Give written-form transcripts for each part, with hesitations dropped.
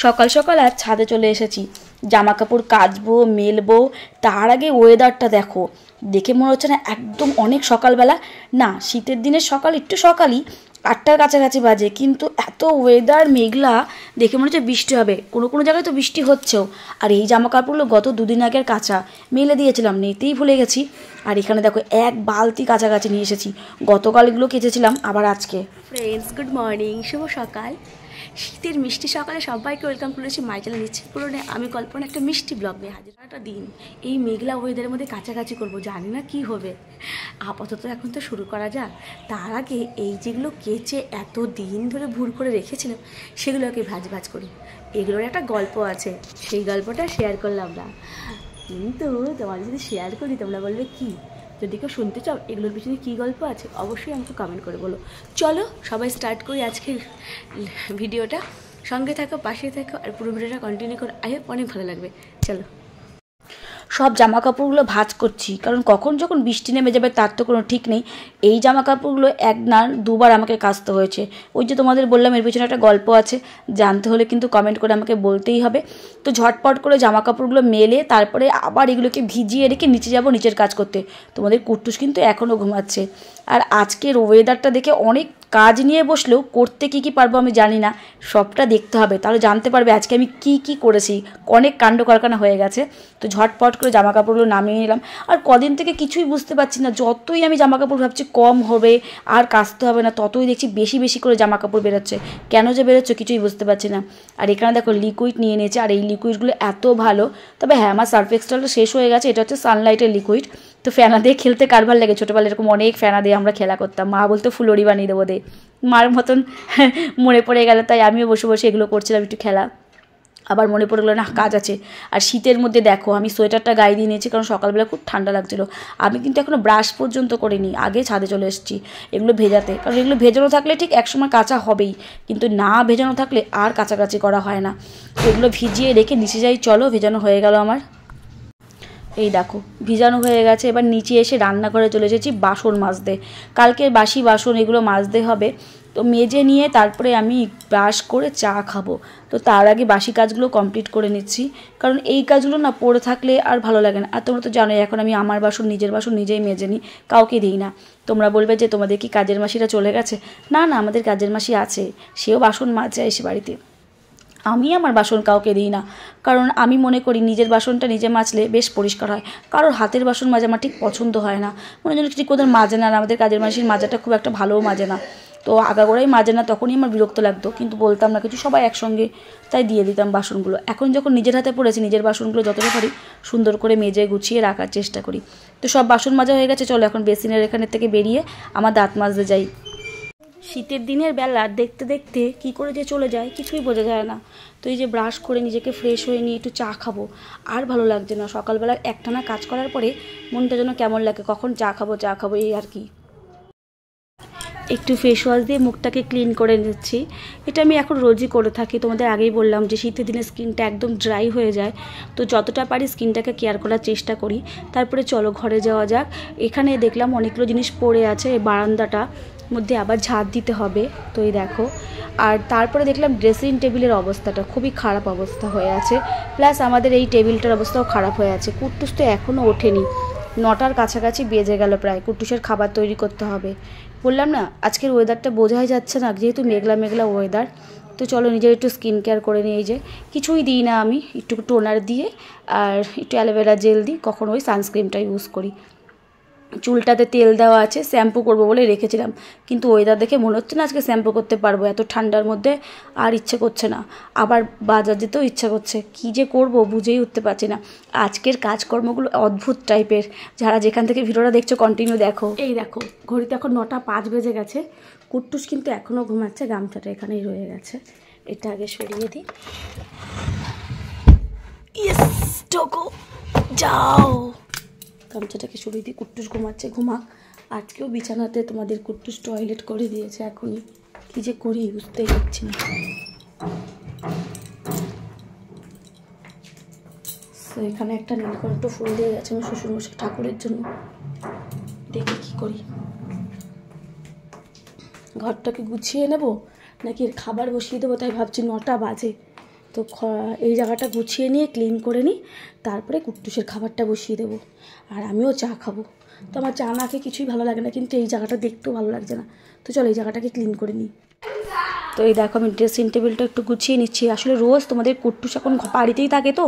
সকাল সকাল আর ছাদে চলে এসেছি, জামা কাপড় কাচবো মেলবো। তার আগে ওয়েদারটা দেখো, দেখে মনে হচ্ছে না একদম অনেক সকালবেলা। না, শীতের দিনের সকাল একটু সকালই, 8টার কাছাকাছি বাজে, কিন্তু এত ওয়েদার মেঘলা, দেখে মনে হচ্ছে বৃষ্টি হবে। কোনো কোনো জায়গায় তো বৃষ্টি হচ্ছেও। আর এই জামা কাপড়গুলো গত 2 দিন আগের কাঁচা, মেলে দিয়েছিলাম, নিতেই ভুলে গেছি। আর এখানে দেখো এক বালতি কাছাকাছি নিয়ে এসেছি, গতকাল এগুলো কেচেছিলাম আবার আজকে। ফ্রেন্ডস, গুড মর্নিং, শুভ সকাল। শীতের মিষ্টি সকালে সবাইকে ওয়েলকাম করেছি মাই চ্যানেল ইচ্ছে পুরনে। আমি কল্পনা একটা মিষ্টি ব্লগ নিয়ে হাজির। একটা দিন এই মেঘলা ওয়েদারের মধ্যে কাছাকাছি করবো, জানি না কি হবে। আপাতত এখন তো শুরু করা যাক। তার আগে এই যেগুলো কেচে এত দিন ধরে ভুর করে রেখেছিলাম, সেগুলোকে ভাজ করি। এগুলোর একটা গল্প আছে, সেই গল্পটা শেয়ার করলাম না, কিন্তু তোমাদের যদি শেয়ার করি তোমরা বলবে কি। যদি কেউ শুনতে চাও এগুলোর পিছনে কী গল্প আছে, অবশ্যই আমাকে কমেন্ট করে বলো। চলো সবাই স্টার্ট করি আজকের ভিডিওটা। সঙ্গে থাকো, পাশে থাকো, আর পুরো ভিডিওটা কন্টিনিউ করো। আই হোপ অনেক ভালো লাগবে। চলো। সব জামা কাপড়গুলো ভাঁজ করছি, কারণ কখন যখন বৃষ্টি নেমে যাবে তার তো কোনো ঠিক নেই। এই জামা কাপড়গুলো এক না দুবার আমাকে কাচতে হয়েছে। ওই যে তোমাদের বললাম এর পিছনে একটা গল্প আছে, জানতে হলে কিন্তু কমেন্ট করে আমাকে বলতেই হবে। তো ঝটপট করে জামা কাপড়গুলো মেলে তারপরে আবার এগুলোকে ভিজিয়ে রেখে নিচে যাব নিচের কাজ করতে। তোমাদের কুট্টুস কিন্তু এখনও ঘুমাচ্ছে। আর আজকের ওয়েদারটা দেখে অনেক কাজ নিয়ে বসলেও করতে কী কী পারবো আমি জানি না, সবটা দেখতে হবে, তাহলে জানতে পারবে আজকে আমি কি কি করেছি। অনেক কাণ্ড কারখানা হয়ে গেছে। তো ঝটপট করে জামা কাপড়গুলো নামিয়ে নিলাম। আর কদিন থেকে কিছুই বুঝতে পারছি না, যতই আমি জামা কাপড় ভাবছি কম হবে আর কাচতে হবে না, ততই দেখছি বেশি বেশি করে জামা কাপড় বেরোচ্ছে। কেন যে বেরোচ্ছে কিছুই বুঝতে পারছি না। আর এখানে দেখো লিকুইড নিয়ে নিয়েছে, আর এই লিকুইডগুলো এত ভালো। তবে হ্যাঁ, আমার সার্ফ এক্সেলটা শেষ হয়ে গেছে, এটা হচ্ছে সানলাইটের লিকুইড। তো ফেনা দিয়ে খেলতে কার ভালো লাগে, ছোটোবেলায় এরকম অনেক ফেনা দিয়ে আমরা খেলা করতাম। মা বলতো ফুলড়ি বানিয়ে দেবো দে, মার মতন মনে পড়ে গেল, তাই আমিও বসে বসে এগুলো করছিলাম একটু খেলা। আবার মনে পড়ে গেলো না কাজ আছে। আর শীতের মধ্যে দেখো আমি সোয়েটারটা গায়ে দিয়ে নিয়েছি, কারণ সকালবেলা খুব ঠান্ডা লাগছিলো। আমি কিন্তু এখনও ব্রাশ পর্যন্ত করিনি, আগে ছাদে চলে এসেছি এগুলো ভেজাতে, কারণ এগুলো ভেজানো থাকলে ঠিক একসময় কাঁচা হবেই, কিন্তু না ভেজানো থাকলে আর কাছাকাছি করা হয় না। এগুলো ভিজিয়ে রেখে নিচে যাই, চলো। ভেজানো হয়ে গেল আমার, এই দেখো ভিজানো হয়ে গেছে। এবার নিচে এসে রান্নাঘরে চলে এসেছি বাসন মাজতে। কালকের বাসি বাসন এগুলো মাজতে হবে। তো মেজে নিয়ে তারপরে আমি ব্রাশ করে চা খাবো। তো তার আগে বাসি কাজগুলো কমপ্লিট করে নিচ্ছি, কারণ এই কাজগুলো না পড়ে থাকলে আর ভালো লাগে না। আর তোমরা তো জানোই এখন আমি আমার বাসন নিজের বাসন নিজেই মেজে নিই, কাউকে দিই না। তোমরা বলবে যে তোমাদের কি কাজের মাসিরা চলে গেছে? না না, আমাদের কাজের মাসি আছে, সেও বাসন মাজে এসে বাড়িতে। আমি আমার বাসন কাউকে দিই না, কারণ আমি মনে করি নিজের বাসনটা নিজে মাজলে বেশ পরিষ্কার হয়। কারোর হাতের বাসন মাজা আমার ঠিক পছন্দ হয় না, মনে হয় ঠিক ওদের মাজে না। আর আমাদের কাজের মাসির মাজাটা খুব একটা ভালোও মাজে না, তো আগাগোড়াই মাজে না, তখনই আমার বিরক্ত লাগতো। কিন্তু বলতাম না কিছু, সবাই একসঙ্গে, তাই দিয়ে দিতাম বাসনগুলো। এখন যখন নিজের হাতে পড়েছি, নিজের বাসনগুলো যতটা পারি সুন্দর করে মেজে গুছিয়ে রাখার চেষ্টা করি। তো সব বাসন মাজা হয়ে গেছে, চলো এখন বেসিনের এখানের থেকে বেরিয়ে আমার দাঁত মাজতে যাই। শীতের দিনের বেলা দেখতে দেখতে কী করে যে চলে যায় কিছুই বোঝা যায় না। তো এই যে ব্রাশ করে নিজেকে ফ্রেশ হয়ে নিয়ে একটু চা খাবো, আর ভালো লাগছে না। সকালবেলা একটানা কাজ করার পরে মনটা যেন কেমন লাগে, কখন চা খাবো এই আর কি। একটু ফেস ওয়াশ দিয়ে মুখটাকে ক্লিন করে নিচ্ছি। এটা আমি এখন রোজই করে থাকি। তোমাদের আগেই বললাম যে শীতের দিনে স্কিনটা একদম ড্রাই হয়ে যায়, তো যতটা পারি স্কিনটাকে কেয়ার করার চেষ্টা করি। তারপরে চলো ঘরে যাওয়া যাক। এখানে দেখলাম অনেকগুলো জিনিস পড়ে আছে, এই বারান্দাটা মধ্যে আবার ঝাড় দিতে হবে, তো এই দেখো। আর তারপরে দেখলাম ড্রেসিং টেবিলের অবস্থাটা খুবই খারাপ অবস্থা হয়ে আছে, প্লাস আমাদের এই টেবিলটার অবস্থাও খারাপ হয়ে আছে। কুট্টুস তো এখনও ওঠেনি, 9টার কাছাকাছি বেজে গেল প্রায়। কুট্টুসের খাবার তৈরি করতে হবে। বললাম না আজকের ওয়েদারটা বোঝাই যাচ্ছে না, যেহেতু মেঘলা মেঘলা ওয়েদার। তো চলো নিজের একটু স্কিন কেয়ার করে নিই। এই যে কিছুই দিই না আমি, একটু টোনার দিয়ে আর একটু অ্যালোভেরা জেল দিই, কখনো ওই সানস্ক্রিনটা ইউজ করি। চুলটাতে তেল দেওয়া আছে, শ্যাম্পু করবো বলে রেখেছিলাম, কিন্তু ওয়েদার দেখে মনে হচ্ছে না আজকে শ্যাম্পু করতে পারবো, এত ঠান্ডার মধ্যে আর ইচ্ছে করছে না। আবার বাজার যেতেও ইচ্ছা করছে, কী যে করব বুঝেই উঠতে পারছি না। আজকের কাজকর্মগুলো অদ্ভুত টাইপের। যারা যেখান থেকে ভিডিওটা দেখছো কন্টিনিউ দেখো। এই দেখো ঘড়িতে এখন 9টা 5 বেজে গেছে। কুট্টুস কিন্তু এখনও ঘুমাচ্ছে, গামছাটা এখানেই রয়ে গেছে, এটা আগে সরিয়ে দিই। ইয়েস টোকো যাও, গামছাটাকে সরিয়ে দিই। কুট্টুস ঘুমাচ্ছে, ঘুমাক। আজকেও বিছানাতে তোমাদের কুট্টুস টয়লেট করে দিয়েছে এখনই। কী যে করি বুঝতেই পারছি না। তো এখানে একটা নীলকণ্ঠ ফুল দিয়ে গেছে আমার শ্বশুরমশাই ঠাকুরের জন্য, দেখি কী করি। ঘরটাকে গুছিয়ে নেব নাকি এর খাবার বসিয়ে দেবো, তাই ভাবছি 9টা বাজে। তো এই জায়গাটা গুছিয়ে নিয়ে ক্লিন করে নিই, তারপরে কুট্টুসের খাবারটা বসিয়ে দেবো। আর আমিও চা খাবো। তো আমার চা না খেয়ে কিছুই ভালো লাগে না, কিন্তু এই জায়গাটা দেখতেও ভালো লাগছে না। তো চলো এই জায়গাটাকে ক্লিন করে নিই। তো এই দেখো আমি ড্রেসিং টেবিলটা একটু গুছিয়ে নিচ্ছি। আসলে রোজ তোমাদের কুট্টুস এখন বাড়িতেই থাকে, তো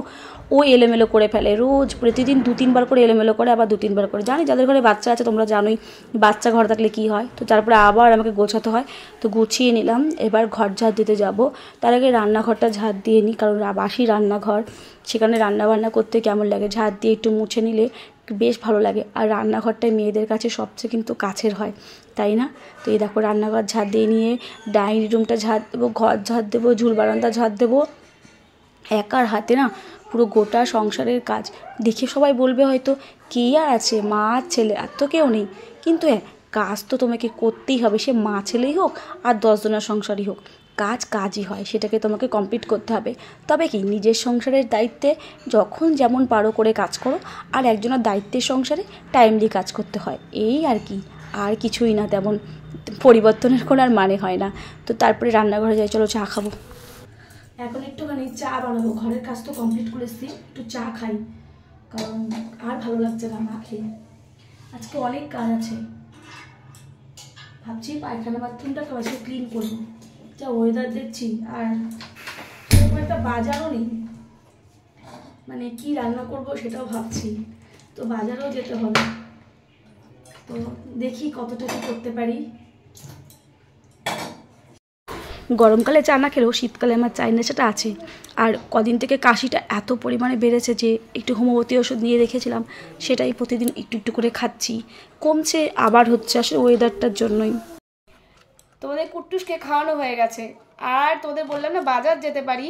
ও এলোমেলো করে ফেলে, রোজ প্রতিদিন 2-3 বার করে এলোমেলো করে, আবার 2-3 বার করে। জানি যাদের ঘরে বাচ্চা আছে তোমরা জানোই বাচ্চা ঘর থাকলে কি হয়। তো তারপরে আবার আমাকে গোছাতে হয়। তো গুছিয়ে নিলাম, এবার ঘর ঝাড় দিতে যাব। তার আগে রান্নাঘরটা ঝাড় দিয়ে নিই, কারণ বাসি রান্নাঘর, সেখানে রান্নাবান্না করতে কেমন লাগে, ঝাড় দিয়ে একটু মুছে নিলে বেশ ভালো লাগে। আর রান্নাঘরটাই মেয়েদের কাছে সবচেয়ে কিন্তু কাছের হয়, তাই না? তো এই দেখো রান্নাঘর ঝাড় দিয়ে নিয়ে ডাইনিং রুমটা ঝাড় দেবো, ঘর ঝাড় দেবো, ঝুল বারান্দা ঝাড় দেবো। একার হাতে না পুরো গোটা সংসারের কাজ। দেখে সবাই বলবে হয়তো কে আর আছে, মা আর ছেলে, আর তো কেউ নেই। কিন্তু হ্যাঁ, কাজ তো তোমাকে করতেই হবে, সে মা ছেলেই হোক আর 10 জনের সংসারই হোক, কাজ কাজই হয়, সেটাকে তোমাকে কমপ্লিট করতে হবে। তবে কি নিজের সংসারের দায়িত্বে যখন যেমন পারো করে কাজ করো, আর একজনের দায়িত্বের সংসারে টাইমলি কাজ করতে হয়, এই আর কি, আর কিছুই না, তেমন পরিবর্তনের কোনো আর মানে হয় না। তো তারপরে রান্নাঘরে যাই, চলো চা খাবো। এখন একটুখানি চা বানাবো, ঘরের কাজ তো কমপ্লিট করে এসেছি, একটু চা খাই, কারণ আর ভালো লাগছে না না খেয়ে। আজকে অনেক কাজ আছে, ভাবছি পায়খানা বাথরুমটা আজকে ক্লিন করবো, যা ওয়েদার দেখছি। আর সেরকম একটা বাজারও নেই, মানে কি রান্না করব সেটাও ভাবছি, তো বাজারেও যেতে হবে। তো দেখি কতটা কি করতে পারি। গরমকালে চা না খেলেও শীতকালে আমার চায়ের নেশাটা আছে। আর কদিন থেকে কাশিটা এত পরিমাণে বেড়েছে যে একটু হোমিওপ্যাথি ওষুধ নিয়ে রেখেছিলাম, সেটাই প্রতিদিন একটু একটু করে খাচ্ছি। কমছে আবার হচ্ছে, আসলে ওয়েদারটার জন্যই। তোমাদের কুট্টুসকে খাওয়ানো হয়ে গেছে, আর তোমাদের বললাম না বাজার যেতে পারি,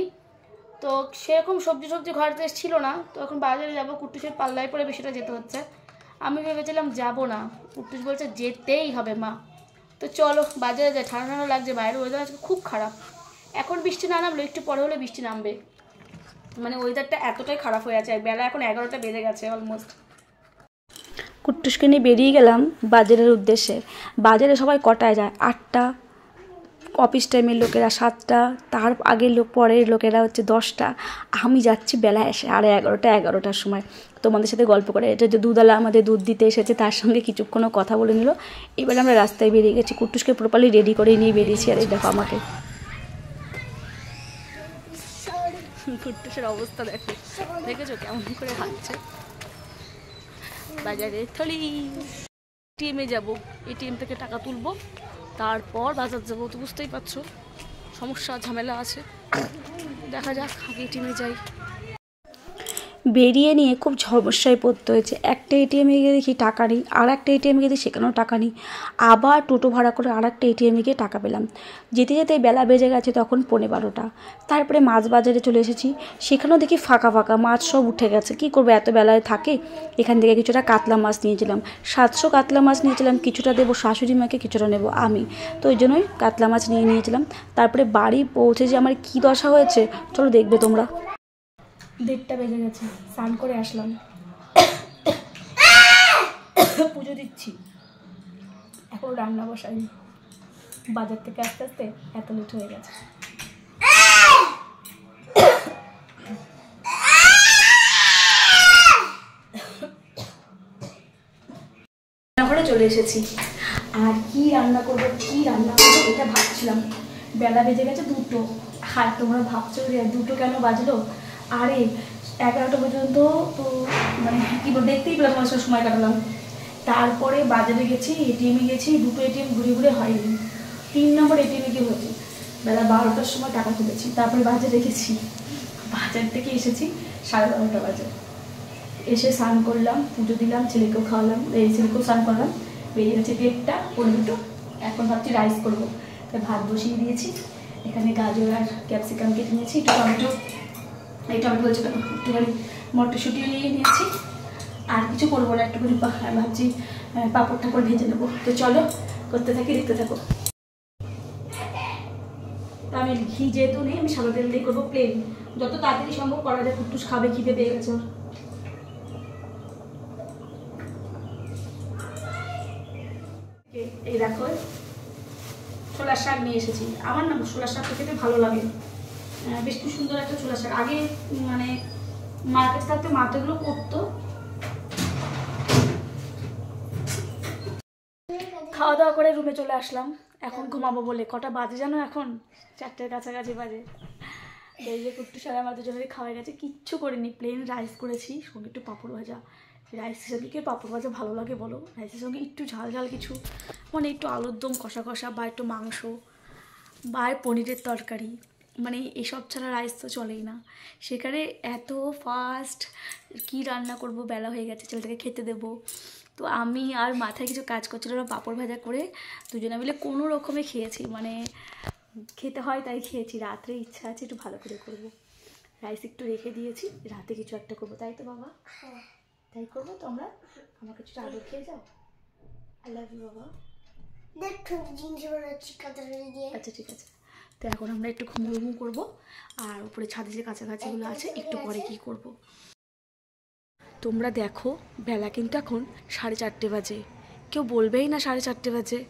তো সেরকম সবজি ঘরে ছিল না, তো এখন বাজারে যাবো, কুট্টুসের পাল্লায় পরে বেশিটা যেতে হচ্ছে। আমি ভেবেছিলাম যাব না, কুট্টুস বলছে যেতেই হবে মা। তো চলো বাজারে যাই, ঠান্ডা ঠান্ডা লাগছে, বাইরে ওয়েদার আজকে খুব খারাপ। এখন বৃষ্টি না নামলো, একটু পরে হলে বৃষ্টি নামবে, মানে ওয়েদারটা এতটাই খারাপ হয়ে আছে। বেলা এখন 11টা বেজে গেছে অলমোস্ট। কুট্টুসকে নিয়ে বেরিয়ে গেলাম বাজারের উদ্দেশ্যে। বাজারে সবাই কটায় যায়, 8টা, অফিস টাইমের লোকেরা 7টা, তার আগের পরের লোকেরা হচ্ছে 10টা। আমি যাচ্ছি বেলা 11টার সময় তোমাদের সাথে গল্প করে। এটা যে দুধওয়ালা আমাদের দুধ দিতে এসেছে, তার সঙ্গে কিছুক্ষণও কথা বলে নিল। এবার আমরা রাস্তায় বেরিয়ে গেছি, কুট্টুসকে প্রপারলি রেডি করে নিয়ে বেরিয়েছি। আর এই দেখো আমাকে, কুট্টুসের অবস্থা দেখো, দেখেছো কেমন করে হাঁটছে। বাজারে থলি এটিএমে যাবো, এটিএম থেকে টাকা তুলবো, তারপর বাজার যাবো। তো বুঝতেই পারছো সমস্যা ঝামেলা আছে, দেখা যাক, আগে এটিএমে যাই। বেরিয়ে নিয়ে খুব সমস্যায় পড়তে হয়েছে। একটা এটিএমে গিয়ে দেখি টাকা নেই, আর একটা এটিএমে গিয়ে দেখি সেখানেও টাকা নেই, আবার টোটো ভাড়া করে আর একটা এটিএমে গিয়ে টাকা পেলাম। যেতে যেতে বেলা বেজে গেছে তখন 12:15। তারপরে মাছ বাজারে চলে এসেছি, সেখানেও দেখি ফাঁকা ফাঁকা, মাছ সব উঠে গেছে। কি করবো, এত বেলায় থাকে। এখান থেকে কিছুটা কাতলা মাছ নিয়েছিলাম, 700 কাতলা মাছ নিয়েছিলাম, কিছুটা দেবো শাশুড়ি মাকে, কিছুটা নেবো আমি, তো ওই জন্যই কাতলা মাছ নিয়েছিলাম। তারপরে বাড়ি পৌঁছে যে আমার কী দশা হয়েছে চলো দেখবে তোমরা। 1:30 বেজে গেছে, স্নান করে আসলাম, পুজো দিচ্ছি, এখন রান্না বসাইনি, বাজার থেকে আস্তে আস্তে এত লেট হয়ে গেছে। রান্নাঘরে চলে এসেছি, আর কি রান্না করবো এটা ভাবছিলাম। বেলা বেজে গেছে 2টো। আর তোমরা ভাবছো যে 2টো কেন বাজলো, আরে 11টা পর্যন্ত তো মানে কি বল দেখতেই পেলাম, তোমার সাথে সময় কাটালাম। তারপরে বাজারে গেছি, এটিএমে গেছি, 2টো এটিএম ঘুরে ঘুরে হয়নি, 3 নম্বর এটিএমে গিয়ে হয়েছে। বেলা 12টার সময় টাকা তুলেছি, তারপরে বাজারে গেছি, বাজার থেকে এসেছি 12:30 বাজে। এসে স্নান করলাম, পুজো দিলাম, ছেলেকেও খাওয়ালাম, ছেলেকেও স্নান করলাম, বেরিয়ে গেছে 1:30, 1:45। এখন ভাবছি রাইস করবো, তাই ভাত বসিয়ে দিয়েছি। এখানে গাজর আর ক্যাপসিকাম কেটে নিয়েছি, একটু টমেটো, এই টমেটো বলছে কেন, একটুখানি মটরশুঁটিও নিয়ে নিয়েছি। আর কিছু করবো না, একটুখানি ভাবছি পাঁপড় টাপড় ভেজে নেবো। তো চলো করতে থাকি, দেখতে থাকো। তা আমি ঘি যেহেতু নেই, আমি সাদা তেল দিয়ে করবো, প্লেন, যত তাড়াতাড়ি সম্ভব করা যায়। কুট্টুস খাবে, খিদে পেয়ে গেছে। এই দেখো ছোলার শাক নিয়ে এসেছি, আমার না ছোলার শাকটা খেতে ভালো লাগে, বেশ খুব সুন্দর একটা চুলা শাক। আগে মানে মার্কেট থাকতে মাথাগুলো করতো। খাওয়া দাওয়া করে রুমে চলে আসলাম, এখন ঘুমাবো বলে। কটা বাজে জানো? এখন 4টের কাছাকাছি বাজে। এই যে কুট্টু সারা আমার দুজনেরই খাওয়া গেছে, কিচ্ছু করিনি, প্লেন রাইস করেছি, সঙ্গে একটু পাঁপড় ভাজা। রাইসের সঙ্গে কি পাঁপড় ভাজা ভালো লাগে বলো? রাইসের সঙ্গে একটু ঝাল ঝাল কিছু, মানে একটু আলুর দম কষা কষা, বা একটু মাংস, বা পনিরের তরকারি, মানে এসব ছাড়া রাইস তো চলেই না। সেখানে এত ফাস্ট কি রান্না করব, বেলা হয়ে গেছে, ছেলেটাকে খেতে দেবো। তো আমি আর মাথায় কিছু কাজ করছিল না, পাঁপড় ভাজা করে দুজনে মিলে কোনো রকমে খেয়েছি, মানে খেতে হয় তাই খেয়েছি। রাত্রে ইচ্ছা আছে একটু ভালো করে করব, রাইস একটু রেখে দিয়েছি, রাতে কিছু একটা করবো, তাই তো বাবা? তাই করবো। তো আমরা আমার কিছু আদর খেয়ে যাও। আই লাভ ইউ বাবা। আচ্ছা ঠিক আছে। তো এখন আমরা একটু ঘুমঘুমু করবো, আর উপরে ছাদে যে কাছাকাছিগুলো আছে একটু পরে কি করব। তোমরা দেখো বেলা কিন্তু এখন 4:30 বাজে। কেউ বলবেই না 4:30 বাজে,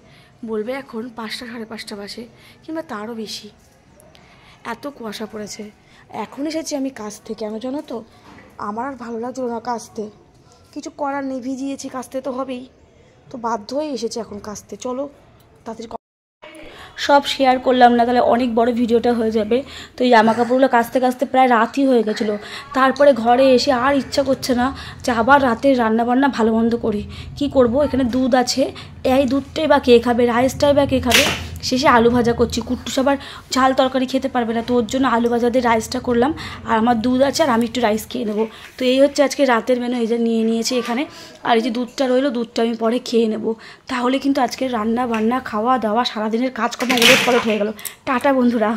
বলবে এখন 5টা 5:30 বাজে, কিংবা তারও বেশি। এত কুয়াশা পড়েছে। এখন এসেছি আমি কাজ থেকে, আমি জানো তো আমার আর ভালো লাগছিল না কাজতে, কিছু করার নেই, ভিজিয়েছি, কাজতে তো হবেই, তো বাধ্য হয়ে এসেছি এখন কাজতে। চলো তাড়াতাড়ি সব শেয়ার করলাম না, তাহলে অনেক বড় ভিডিওটা হয়ে যাবে। তো এই জামা কাপড়গুলো কাচতে কাচতে প্রায় রাতই হয়ে গেছিলো। তারপরে ঘরে এসে আর ইচ্ছা করছে না যে আবার রাতে রান্নাবান্না ভালো মন্দ করি। কি করব, এখানে দুধ আছে, এই দুধটাই বা কে খাবে, রাইসটাই বা কে খাবে। শেষে আলু ভাজা করছি, কুট্টু সবার ঝাল তরকারি খেতে পারবে না, তো ওর জন্য আলু ভাজা দিয়ে রাইসটা করলাম। আর আমার দুধ আছে, আর আমি একটু রাইস খেয়ে নেবো। তো এই হচ্ছে আজকে রাতের মেনু, এই যে নিয়ে নিয়েছি এখানে। আর এই যে দুধটা রইলো, দুধটা আমি পরে খেয়ে নেব। তাহলে কিন্তু আজকে রান্না বান্না খাওয়া দাওয়া সারাদিনের কাজকর্ম উলট পালট হয়ে গেল। টাটা বন্ধুরা।